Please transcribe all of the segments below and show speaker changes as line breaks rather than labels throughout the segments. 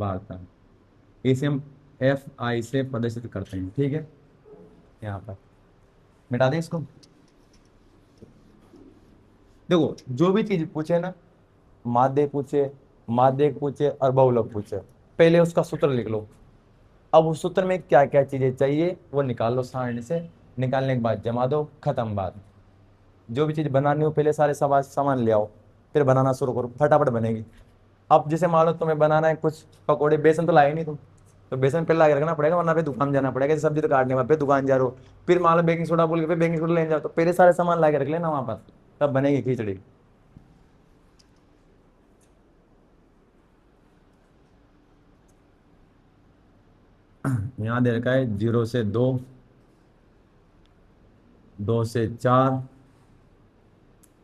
बारता, इसे हम F I से प्रदर्शित करते हैं। ठीक है, यहाँ पर मिटा दें इसको। देखो जो भी चीज पूछे ना, माध्य पूछे, माध्यक पूछे और बहुलक पूछे, पहले उसका सूत्र लिख लो। अब उस सूत्र में क्या क्या चीजें चाहिए वो निकाल लो सारणी से, निकालने के बाद जमा दो, खत्म बात। जो भी चीज बनानी हो पहले सारे सामान ले आओ, फिर बनाना शुरू करो, फटाफट बनेगी। अब जैसे मान लो तुम्हें बनाना है कुछ पकौड़े, बेसन तो लाए नहीं तुम, तो बेसन पहले लाके रखना पड़ेगा, वरना फिर दुकान जाना पड़ेगा। जैसे सब्जी तो काटने के बाद फिर दुकान जा रहे हो, फिर मान लो बेकिंग सोडा बोल के फिर बेकिंग सोडा लेने जाओ, तो पहले सारे सामान ला के रख लेना वहां पर, तब बनेगी खिचड़ी। यहाँ दे रखा है 0 से 2, 2 से 4,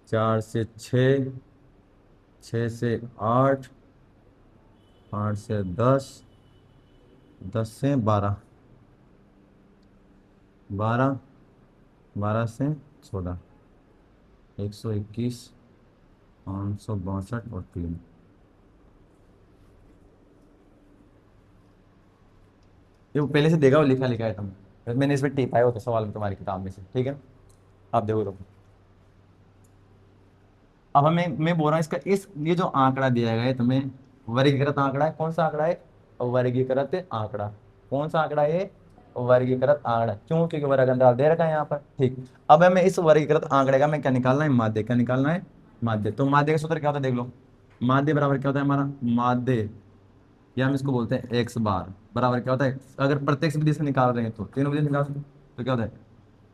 4 से 6, 6 से 8, 8 से 10, 10 से 12, 12, 12 से 14, 121, 562 और 3। ये वो पहले से देखा, वो लिखा लिखा है तुमने, मैंने इसमें टिपाया होता सवाल में तुम्हारी किताब में से। ठीक है, आप देखो तो। अब हमें, मैं बोल रहा हूँ इसका, इस ये जो आंकड़ा दिया गया है तुम्हें, वर्गीकृत आंकड़ा है। कौन सा आंकड़ा है? वर्गीकृत आंकड़ा। कौन सा आंकड़ा है? वर्गीकृत आंकड़ा। क्यों? क्योंकि वर्ग अंतराल दे रखा है यहाँ पर। ठीक, अब हमें इस वर्गीकृत आंकड़े का मैं क्या निकालना है? माध्य। क्या निकालना है? माध्य। तो माध्य का सूत्र क्या होता है देख लो। माध्य बराबर क्या होता है हमारा? माध्य, या हम इसको बोलते हैं एक्स बार, बराबर क्या होता है? अगर प्रत्यक्ष विधि से निकाल रहे हैं तो तीनों विधि से निकाल सकते हैं। तो क्या होता है?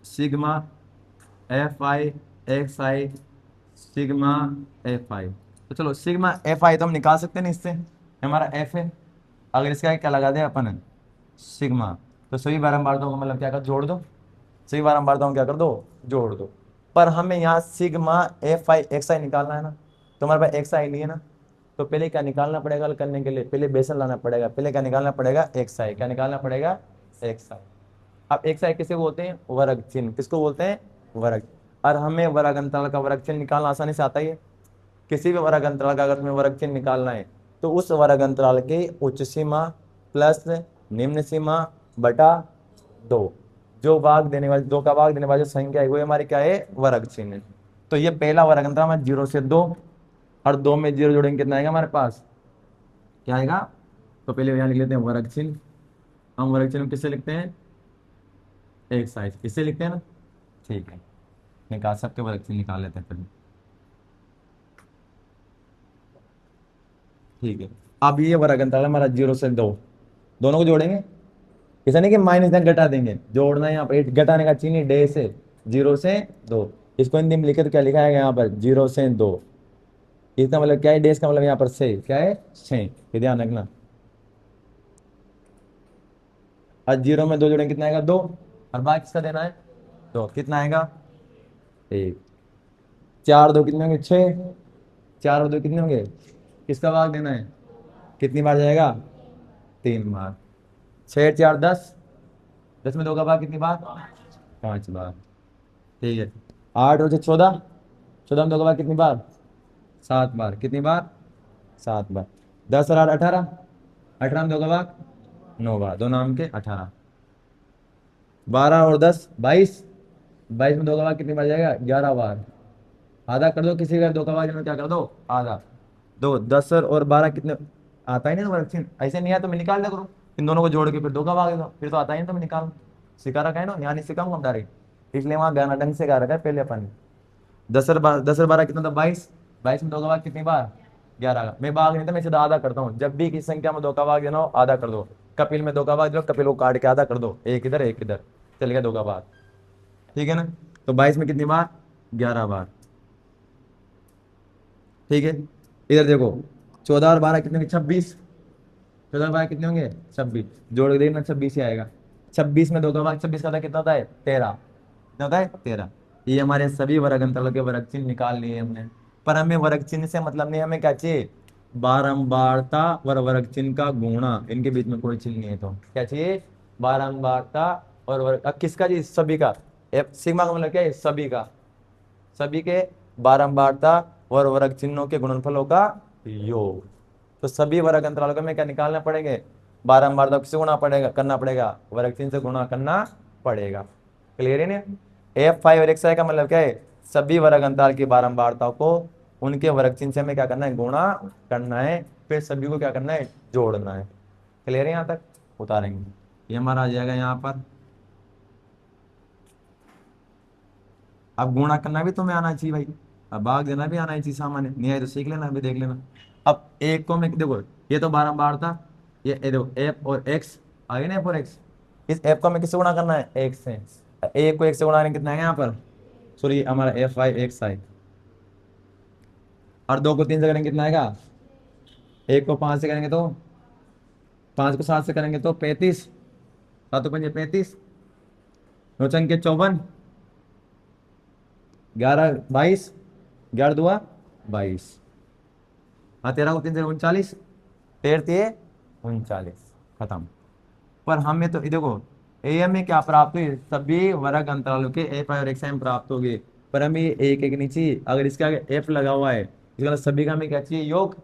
Sigma F I x I, sigma F I. तो चलो सिग्मा एफ आई तो हम निकाल सकते हैं ना इससे, हमारा एफ है। अगर इसका क्या लगा दें अपन, सिग्मा, तो सभी बारंबारताओं को मतलब क्या कर, जोड़ दो। सभी बारंबारताओं को क्या कर दो? जोड़ दो। पर हमें यहाँ सिग्मा एफ आई एक्स आई निकालना है ना, तो हमारे पास एक्स आई नहीं है ना, तो पहले क्या निकालना पड़ेगा? हल करने के लिए पहले बेसन लाना पड़ेगा। पहले क्या निकालना पड़ेगा? एक्स आई। क्या निकालना पड़ेगा? एक्स आई। अब एक्स आई किसे बोलते हैं? वर्ग चिन्ह। किसको बोलते हैं? वर्ग। और हमें वर्ग अंतराल का वर्ग चिन्ह निकालना आसानी से आता ही है। किसी भी वर्ग अंतराल का अगर तुम्हें वर्ग चिन्ह निकालना है, तो उस वर्ग अंतराल के उच्च सीमा प्लस निम्न सीमा बटा 2, जो भाग देने वाली, 2 का भाग देने वाली जो संख्या है वो हमारी क्या है? वर्ग चिन्ह। तो ये पहला वर्ग अंतराल हमारा 0 से 2, और 2 में 0 जोड़ेंगे कितना आएगा हमारे पास? क्या आएगा? तो पहले यहाँ लिख लेते हैं वर्ग चिन्ह। हम वर्ग चिन्ह किससे लिखते हैं? एक साइज किससे लिखते हैं ना। ठीक है, निकाल सबके वर्ग चिन्ह निकाल लेते हैं पहले। ठीक है, अब ये वर्ग अंतराल हमारा 0 से 2, दोनों को जोड़ेंगे। ऐसा नहीं कि माइनस धन घटा देंगे, जोड़ना है यहाँ पर, घटाने का चिन्ह डे से 0 से 2। इसको हिंदी में लिखे तो क्या लिखा है यहाँ पर? 0 से 2। इसका मतलब क्या है? डेज का मतलब यहाँ पर से क्या है? से। ये ध्यान रखना। और 0 में 2 जोड़ेंगे कितना आएगा? 2, और बाकी किसका देना है? तो कितना आएगा? 1। 4 2 कितने होंगे? 6। 4 और 2 कितने होंगे? किसका भाग देना है? कितनी बार जाएगा? 3 बार। 6 4 10, 10 में 2 का भाग कितनी बार? 5 बार। ठीक है, 8 और 14, 14 में 2 का भाग कितनी बार? 7 बार। कितनी बार? 7 बार। 10 और 8 18, 18 में 2 का भाग 9 बार। दो नाम के 18। 12 और 10 22, 22 में 2 का भाग कितनी बार जाएगा? 11 बार। आधा कर दो, किसी का 2 का भाग में क्या कर दो? आधा। दो 10 और 12 कितने? आता ही नहीं तो वर्कशीट, ऐसे नहीं आया तो मैं निकाल दिया करूँ। इन दोनों को जोड़ के फिर 2 का भाग दो, फिर तो आता ही नहीं तो मैं निकाल। सिखा रखा है ना, यहाँ नहीं सिखाऊंगा हम डायरेक्ट, इसलिए वहाँ गाना ढंग से गा रखा है पहले अपन ने। 10 और 12 कितना था? 22। 22 में 2 का भाग कितनी बार? 11 का। मैं भाग नहीं था, मैं सीधा आधा करता हूँ। जब भी किसी संख्या में 2 का भाग देना हो आधा कर दो। कपिल में 2 का भाग दो, कपिल को काट के आधा कर दो, एक इधर एक इधर, चल गया 2 का भाग। ठीक है ना। तो 22 में कितनी बार? 11 बार। ठीक है, इधर देखो, 14 और 12 कितने होंगे? 26। 14 और 12 कितने होंगे? 26। जोड़ के देखना, 26 ही आएगा। 26 में 2 का भाग 26 का था, कितना होता है? 13। कितना होता है? 13। ये हमारे सभी वर्ग अंतरालों के वर्ग चिन्ह निकाल लिए हमने। पर हमें वर्ग चिन्ह से मतलब नहीं, हमें क्या चाहिए? बारंबारता और वर्ग चिन्ह का गुणा, इनके बीच में कोई चिन्ह नहीं है, तो क्या चाहिए? बारंबारता और वर्ग। अब किसका चाहिए? सभी का। एफ सिग्मा का मतलब क्या है? सभी का। सभी के बारंबारता और वर्ग चिन्हों के गुणनफलों का योग। तो सभी वर्ग अंतरालों को हमें क्या निकालना पड़ेंगे, बारंबारता किससे गुणा पड़ेगा, करना पड़ेगा, वर्ग चिन्ह से गुणा करना पड़ेगा। क्लियर है ना। F5 और XI का मतलब क्या है, सभी वर्ग अंतराल की बारंबारताओं को उनके वर्ग चिन्ह से हमें क्या करना है, गुणा करना है, फिर सभी को क्या करना है, जोड़ना है। क्लियर है, यहाँ तक उतारेंगे, ये हमारा आ जाएगा यहाँ पर। अब गुणा करना भी तुम्हें आना चाहिए भाई, अब भाग देना भी आना चाहिए सामान्य, नहीं आए तो सीख लेना, अभी देख लेना। अब एक को मैं देखो, ये तो बारंबार था, ये देखो एफ और एक्स आ गए ना, एफ और एक्स, इस एफ को हमें किससे गुणा करना है, एक से। एक को एक से गुणा करना कितना है यहाँ पर, सॉरी हमारा एफ आई एक्स आई, और दो को तीन से करेंगे कितना आएगा, एक को पांच से करेंगे तो, पांच को सात से करेंगे तो 35, सातों पंजे 35, नौ के 54, 11 22, 11 दुआ 22, हाँ 13 को तीन से 39, 13 39, खत्म। पर हमें तो देखो ए में क्या प्राप्त हुई, सभी वर्ग अंतरालों के एफ और एक्स एम प्राप्त हो गए, पर हमें एक एक नहीं चाहिए, अगर इसके आगे एफ लगा हुआ है इसका मतलब सभी का हमें क्या चाहिए, योग।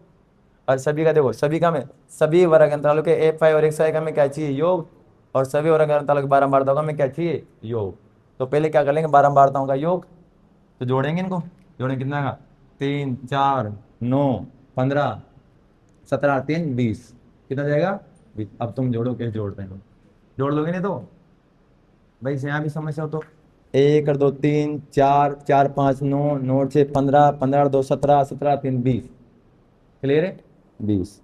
और सभी का देखो, सभी का में सभी वर्ग अंतरालों के एफ आई और एक्स आई का हमें क्या चाहिए, योग, और सभी वर्ग अंतरालों की बारंबारताओं का हमें क्या चाहिए, योग। तो पहले क्या कर लेंगे, बारंबारताओं का योग, तो जोड़ेंगे इनको, जोड़ेंगे कितना का, 3 4 9 15 17 3 20, कितना जाएगा 20। अब तुम जोड़ो, कैसे जोड़ते हैं, जोड़ लोगे नहीं तो भाई यहाँ भी समस्या हो तो, एक और दो तीन, चार चार पाँच नौ, नौ छः 15, 15 और दो 17, 17 3 20, क्लियर है 20।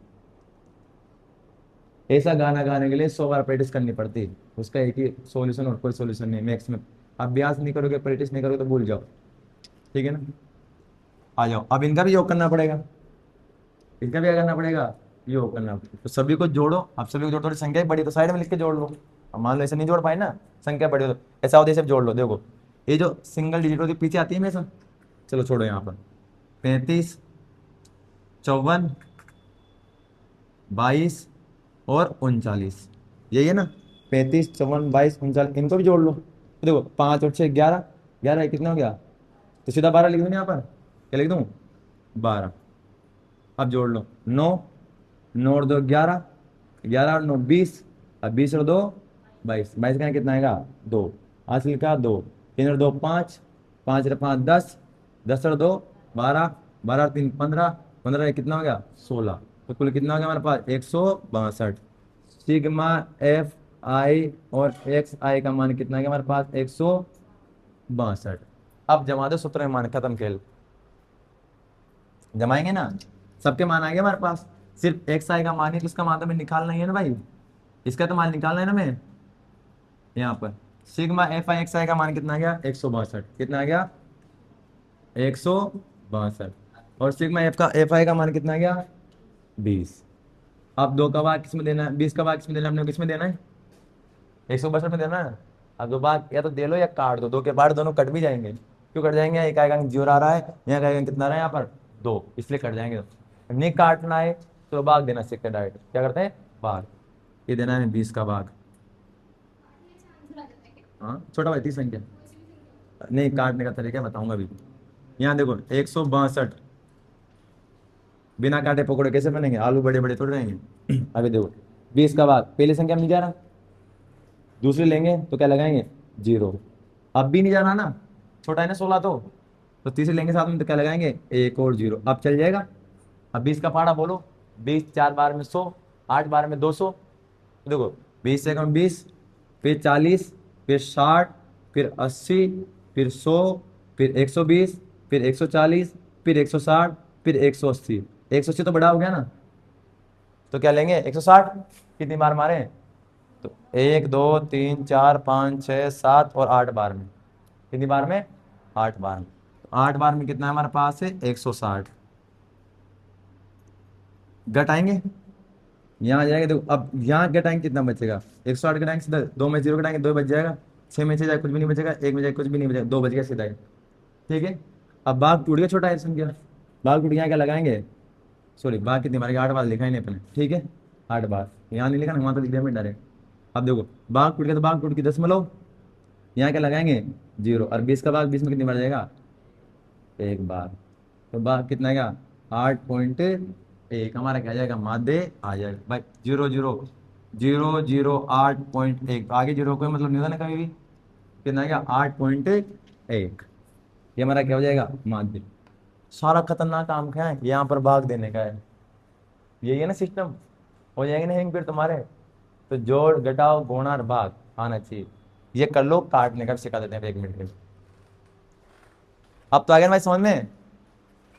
ऐसा गाना गाने के लिए 100 बार प्रैक्टिस करनी पड़ती है, उसका एक ही सॉल्यूशन और कोई सॉल्यूशन नहीं, मैक्स में अभ्यास नहीं करोगे, प्रैक्टिस नहीं करोगे तो भूल जाओ, ठीक है ना। आ जाओ, अब इनका भी योग करना पड़ेगा, इनका भी क्या करना पड़ेगा, योग करना पड़ेगा। तो सभी को जोड़ो, अब सभी को जोड़ो, थोड़ी संख्या बड़ी तो साइड में लिख के जोड़ लो। अब मान लो ऐसे नहीं जोड़ पाए ना, संख्या बड़ी हो तो ऐसा होता है, सब जोड़ लो। देखो ये जो सिंगल डिजिट होती है पीछे आती है हमेशा, चलो छोड़ो यहाँ पर, 35 54 22 और 39, यही है ना, 35 54 22 39, इनको भी जोड़ लो। तो देखो 5 और 6 11, 11 कितना हो गया, तो सीधा 12 लिख दूँ यहाँ पर, क्या लिख दूँ 12। अब जोड़ लो, 9 9 और 2 11, 11 और 9 20, अब 20 और 2 22, 22 का कितना आएगा 2, हासिल का 2, 3 और 2 5, 5 और 5 10, 10 और 2 12, 12 और 3 15, 15 कितना हो गया 16, तो कुल कितना हो गया हमारे पास 162। सिग्मा एफ आई और एक्स आई का मान कितना है हमारे पास 162। अब जमा दो सूत्र में मान, खत्म खेल, जमाएंगे ना, सबके मान आएंगे हमारे पास, सिर्फ एक्स आई का मान है तो इसका मान तो हमें निकालना ही है ना भाई, इसका तो मान निकालना है ना हमें। यहाँ पर सिग्मा एफ आई एक्स आई का मान कितना आ गया 162, कितना आ गया 162, और सिग्मा एफ का एफ आई का मान कितना आ गया 20। अब 2 का भाग किसमें देना है, 20 का भाग किसमें देना है, हमने किसमें देना है 162 में देना है। अब 2 भाग या तो दे लो या काट दो, 2 के बाद दोनों कट भी जाएंगे, क्यों कट जाएंगे, एक आएगा 0 आ रहा है, यहाँ का आएगा कितना आ रहा है यहाँ पर 2, इसलिए कट जाएंगे। नहीं काटना है तो भाग देना, सीखते डायरेक्ट क्या करते हैं भाग, ये देना है 20 का भाग, हाँ छोटा भाई 30 संख्या, नहीं काटने का तरीका बताऊंगा अभी। यहाँ देखो 162, बिना काटे पकौड़े कैसे बनेंगे, आलू बड़े बड़े थोड़े रहेंगे अभी देखो 20 का भाग, पहली संख्या में नहीं जा रहा, दूसरी लेंगे तो क्या लगाएंगे 0, अब भी नहीं जाना ना, छोटा है ना 16, तो तीसरी लेंगे साथ में तो क्या लगाएंगे 1 और 0, अब चल जाएगा। अब 20 का पाड़ा बोलो, 20 4 बार में 100, 8 बार में 200, तो देखो 20 से कम 20, फिर 40, फिर 60, फिर 80, फिर 100, फिर 120, फिर 140, फिर 160, फिर 180, 180 तो बड़ा हो गया ना, तो क्या लेंगे 160, कितनी बार मारे, तो 1 2 3 4 5 6 7 और 8 बार में, कितनी बार में 8 बार में, तो 8 बार में कितना है हमारे पास है 160, घटाएंगे यहाँ आ जाएगा, देखो अब यहाँ घटाएंगे कितना बचेगा 108 घटाएंगे सीधा, 2 में 0 घटाएंगे 2 बच जाएगा, 6 में 6 जाए कुछ भी नहीं बचेगा, 1 में जाए कुछ भी नहीं बचेगा, 2 बच गया सीधा ही, ठीक है। अब भाग टूट गया, छोटा है संख्या, भाग टूट गया, क्या लगाएंगे, सॉरी भाग कितनी बार 8 बार लिखा ही नहीं अपने, ठीक है 8 बार, यहाँ नहीं लिखा ना, वहाँ तो लिख दिया मैं डायरेक्ट। अब देखो भाग टूट गया तो भाग टूट की 10 में लो, यहाँ क्या लगाएंगे 0, और 20 का भाग 20 में कितनी बार जाएगा 1 बार, तो भाग कितना आएगा 8.1, 1 हमारा क्या आ जाएगा, माध्य आ जाएगा भाई। 0,0,008.1, आगे जीरो कोई मतलब नहीं होता ना कभी भी, कितना आ गया 8.1, ये हमारा क्या हो जाएगा, माध्य। सारा खतरनाक काम क्या है, यहाँ पर भाग देने का है, यही है ना सिस्टम, हो जाएगा ना फिर तुम्हारे। तो जोड़ घटाओ गुणा और भाग आना चाहिए, ये कर लो, काटने का भी सिखा देते हैं 1 मिनट के लिए। अब तो आ गया ना भाई समझ में।